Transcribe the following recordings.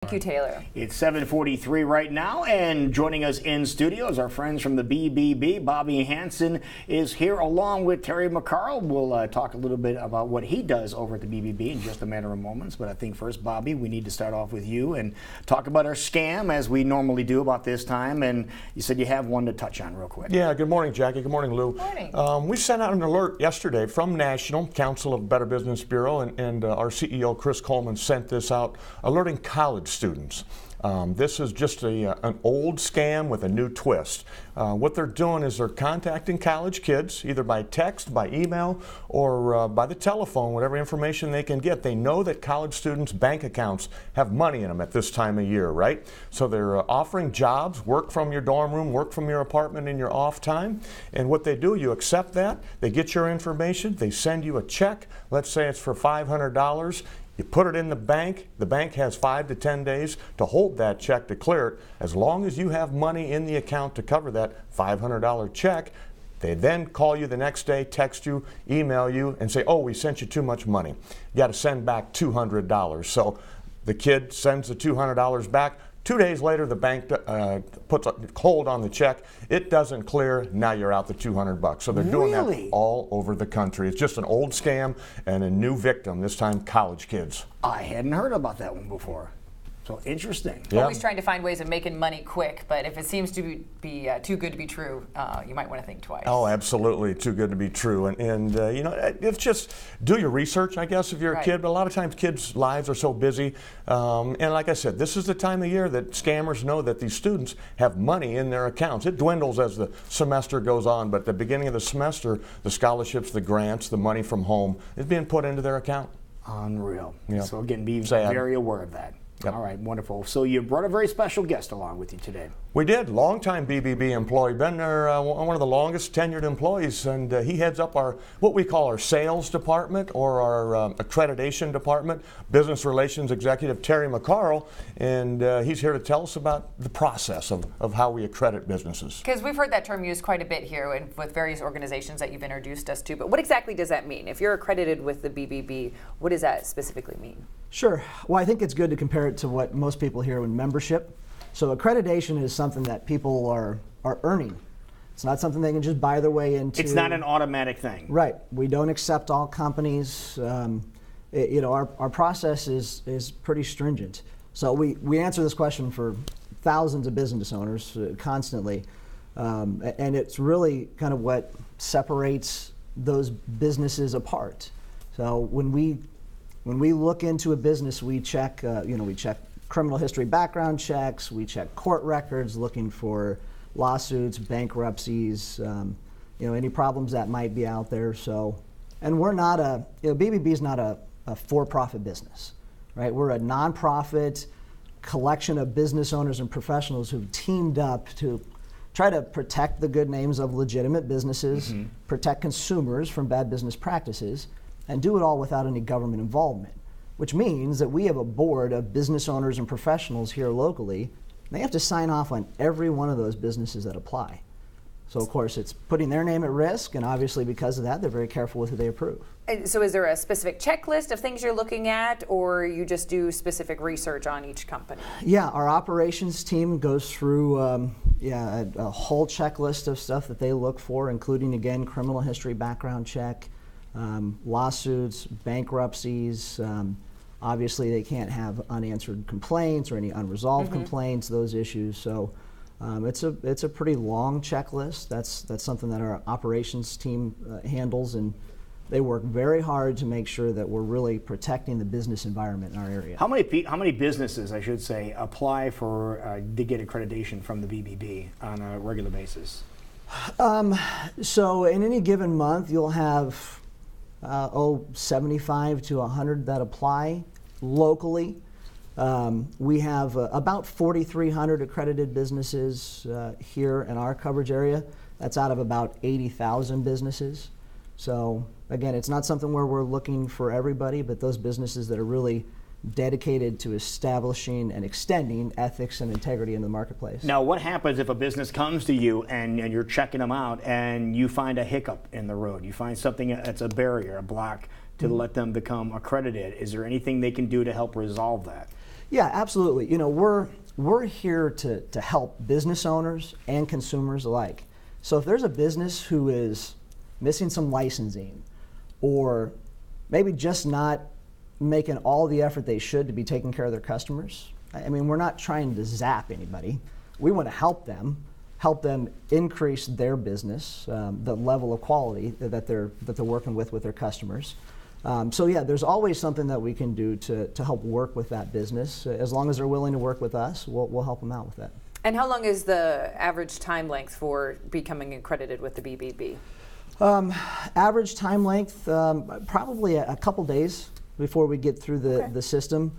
Thank you, Taylor. It's 7:43 right now, and joining us in studio is our friends from the BBB. Bobby Hansen is here along with Terry McCarl. We'll talk a little bit about what he does over at the BBB in just a matter of moments. But I think first, Bobby, we need to start off with you and talk about our scam as we normally do about this time. And you said you have one to touch on real quick. Yeah, good morning, Jackie. Good morning, Lou. Good morning. We sent out an alert yesterday from National Council of Better Business Bureau, and our CEO, Chris Coleman, sent this out alerting college students. This is just an old scam with a new twist. What they're doing is they're contacting college kids, either by text, by email, or by the telephone, whatever information they can get. They know that college students' bank accounts have money in them at this time of year, right? So they're offering jobs, work from your dorm room, work from your apartment in your off time. And what they do, you accept that, they get your information, they send you a check. Let's say it's for $500. You put it in the bank has 5 to 10 days to hold that check to clear it. As long as you have money in the account to cover that $500 check, they then call you the next day, text you, email you, and say, oh, we sent you too much money. You got to send back $200. So the kid sends the $200 back. 2 days later, the bank puts a hold on the check. It doesn't clear. Now you're out the $200. So they're doing that all over the country. It's just an old scam and a new victim, this time college kids. I hadn't heard about that one before. So interesting. Yeah. Always trying to find ways of making money quick, but if it seems to be too good to be true, you might want to think twice. Oh, absolutely, too good to be true. And you know, it's just do your research, I guess, if you're a kid. But a lot of times, kids' lives are so busy. And like I said, this is the time of year that scammers know that these students have money in their accounts. It dwindles as the semester goes on, but at the beginning of the semester, the scholarships, the grants, the money from home is being put into their account. Unreal. Yeah. So again, be Sad. very aware of that. Yep. All right, wonderful. So you brought a very special guest along with you today. We did. Longtime BBB employee, been there one of the longest tenured employees, and he heads up our what we call our sales department or our accreditation department. Business relations executive Terry McCarl, and he's here to tell us about the process of how we accredit businesses. Because we've heard that term used quite a bit here and with various organizations that you've introduced us to. But what exactly does that mean? If you're accredited with the BBB, what does that specifically mean? Sure. Well, I think it's good to compare it to what most people hear in membership. So accreditation is something that people are earning. It's not something they can just buy their way into. It's not an automatic thing. Right. We don't accept all companies. Our process is pretty stringent. So we answer this question for thousands of business owners constantly. And it's really kind of what separates those businesses apart. So when we look into a business, we check, we check criminal history background checks, we check court records looking for lawsuits, bankruptcies, any problems that might be out there. So, and we're not BBB is not a for-profit business, right? We're a nonprofit collection of business owners and professionals who've teamed up to try to protect the good names of legitimate businesses, protect consumers from bad business practices, and do it all without any government involvement, which means that we have a board of business owners and professionals here locally. They have to sign off on every one of those businesses that apply. So of course it's putting their name at risk, and obviously because of that, they're very careful with who they approve. And so is there a specific checklist of things you're looking at, or you just do specific research on each company? Yeah, our operations team goes through a whole checklist of stuff that they look for, including, again, criminal history background check, lawsuits, bankruptcies. Obviously, they can't have unanswered complaints or any unresolved complaints, those issues. So it's a pretty long checklist. That's something that our operations team handles, and they work very hard to make sure that we're really protecting the business environment in our area. How many businesses, I should say, apply for to get accreditation from the BBB on a regular basis? So in any given month, you'll have 75 to 100 that apply locally. We have about 4,300 accredited businesses here in our coverage area. That's out of about 80,000 businesses. So again, it's not something where we're looking for everybody, but those businesses that are really dedicated to establishing and extending ethics and integrity in the marketplace. Now, what happens if a business comes to you and you're checking them out and you find a hiccup in the road? You find something that's a barrier, a block to let them become accredited. Is there anything they can do to help resolve that? Yeah, absolutely. You know, we're here to help business owners and consumers alike. So if there's a business who is missing some licensing, or maybe just not making all the effort they should to be taking care of their customers, I mean, we're not trying to zap anybody. We want to help them increase their business, the level of quality that they're working with their customers. So yeah, there's always something that we can do to help work with that business. As long as they're willing to work with us, we'll help them out with that. And how long is the average time length for becoming accredited with the BBB? Average time length, probably a couple days before we get through the system,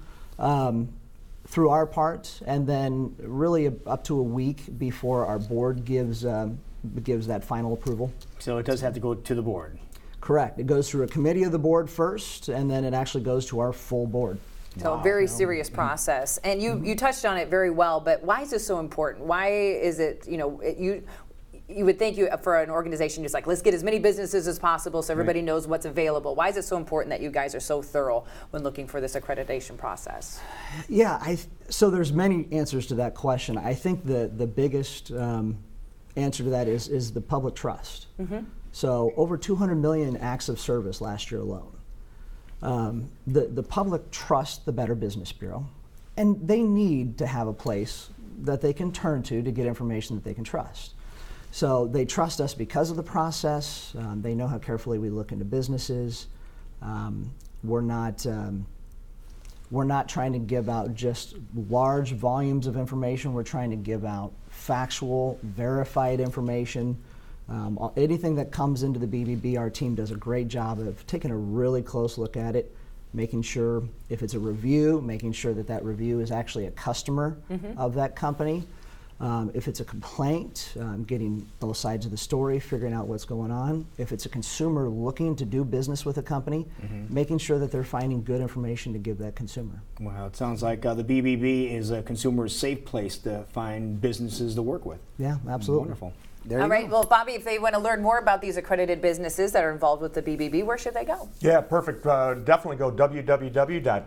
through our part, and then really up to a week before our board gives that final approval. So it does have to go to the board. Correct. It goes through a committee of the board first, and then it actually goes to our full board. So a very serious process. And you touched on it very well, but why is this so important? Why is it, you would think for an organization just like, let's get as many businesses as possible so everybody knows what's available. Why is it so important that you guys are so thorough when looking for this accreditation process? Yeah, so there's many answers to that question. I think the biggest answer to that is the public trust. Mm-hmm. So over 200 million acts of service last year alone. The public trust the Better Business Bureau, and they need to have a place that they can turn to get information that they can trust. So they trust us because of the process. They know how carefully we look into businesses. We're not trying to give out just large volumes of information. We're trying to give out factual, verified information. Anything that comes into the BBB, our team does a great job of taking a really close look at it, making sure if it's a review, making sure that review is actually a customer of that company. If it's a complaint, getting both sides of the story, figuring out what's going on. If it's a consumer looking to do business with a company, making sure that they're finding good information to give that consumer. Wow, it sounds like the BBB is a consumer's safe place to find businesses to work with. Yeah, absolutely. Wonderful. All right, well, Bobby, if they want to learn more about these accredited businesses that are involved with the BBB, where should they go? Yeah, perfect. Definitely go www.bbb.org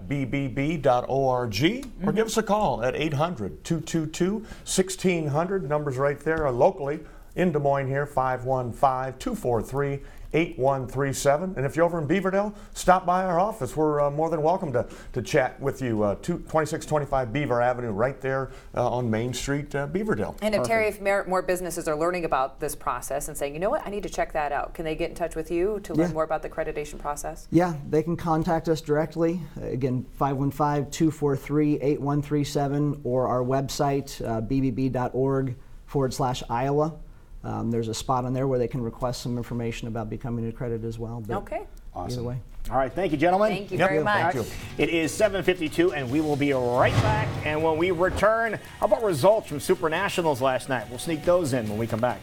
or give us a call at 800-222-1600. Numbers right there. Locally in Des Moines here, 515-243-8137. And if you're over in Beaverdale, stop by our office. We're more than welcome to chat with you. 2625 Beaver Avenue right there on Main Street, Beaverdale. And if Terry, if more businesses are learning about this process and saying, you know what, I need to check that out, can they get in touch with you to learn more about the accreditation process? Yeah, they can contact us directly. Again, 515-243-8137 or our website, bbb.org/Iowa. There's a spot on there where they can request some information about becoming accredited as well. But okay. Awesome. Either way. All right, thank you, gentlemen. Thank you very much. Thank you. It is 7:52, and we will be right back. And when we return, how about results from Super Nationals last night? We'll sneak those in when we come back.